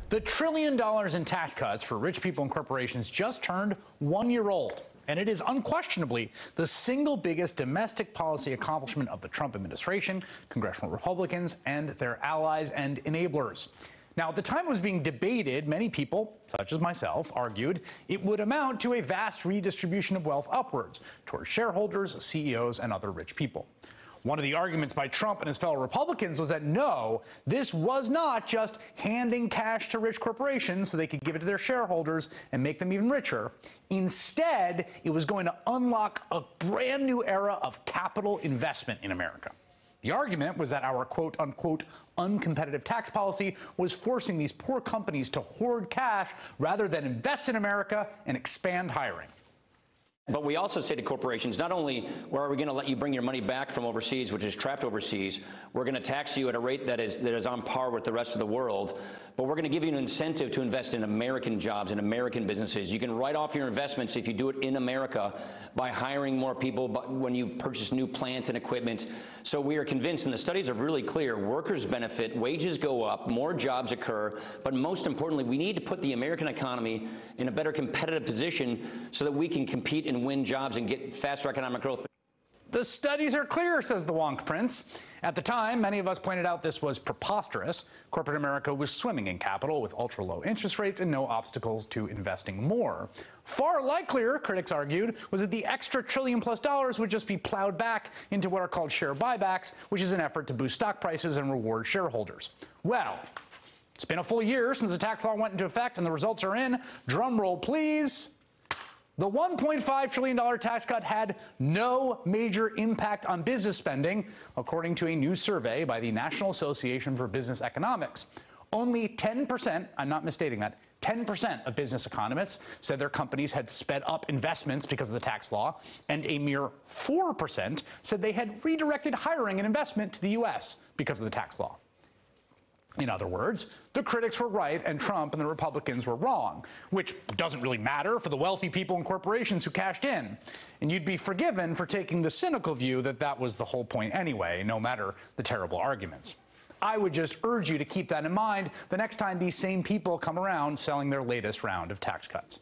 The $1 trillion in tax cuts for rich people and corporations just turned 1 year old. And it is unquestionably the single biggest domestic policy accomplishment of the Trump administration, congressional Republicans, and their allies and enablers. Now, at the time it was being debated, many people, such as myself, argued it would amount to a vast redistribution of wealth upwards towards shareholders, CEOs, and other rich people. One of the arguments by Trump and his fellow Republicans was that no, this was not just handing cash to rich corporations so they could give it to their shareholders and make them even richer. Instead, it was going to unlock a brand new era of capital investment in America. The argument was that our quote-unquote uncompetitive tax policy was forcing these poor companies to hoard cash rather than invest in America and expand hiring. But we also say to corporations, not only are we going to let you bring your money back from overseas, which is trapped overseas, we're going to tax you at a rate that is on par with the rest of the world, but we're going to give you an incentive to invest in American jobs and American businesses. You can write off your investments if you do it in America by hiring more people when you purchase new plant and equipment. So we are convinced, and the studies are really clear, workers benefit, wages go up, more jobs occur, but most importantly, we need to put the American economy in a better competitive position so that we can compete and win jobs and get faster economic growth. The studies are clear, says the Wonk Prince. At the time, many of us pointed out this was preposterous. Corporate America was swimming in capital with ultra-low interest rates and no obstacles to investing more. Far likelier, critics argued, was that the extra $1 trillion+ would just be plowed back into what are called share buybacks, which is an effort to boost stock prices and reward shareholders. Well, it's been a full year since the tax law went into effect, and the results are in. Drum roll, please. The $1.5 trillion tax cut had no major impact on business spending, according to a new survey by the National Association for Business Economics. Only 10%, I'm not misstating that, 10% of business economists said their companies had sped up investments because of the tax law, and a mere 4% said they had redirected hiring and investment to the U.S. because of the tax law. In other words, the critics were right and Trump and the Republicans were wrong, which doesn't really matter for the wealthy people and corporations who cashed in. And you'd be forgiven for taking the cynical view that that was the whole point anyway, no matter the terrible arguments. I would just urge you to keep that in mind the next time these same people come around selling their latest round of tax cuts.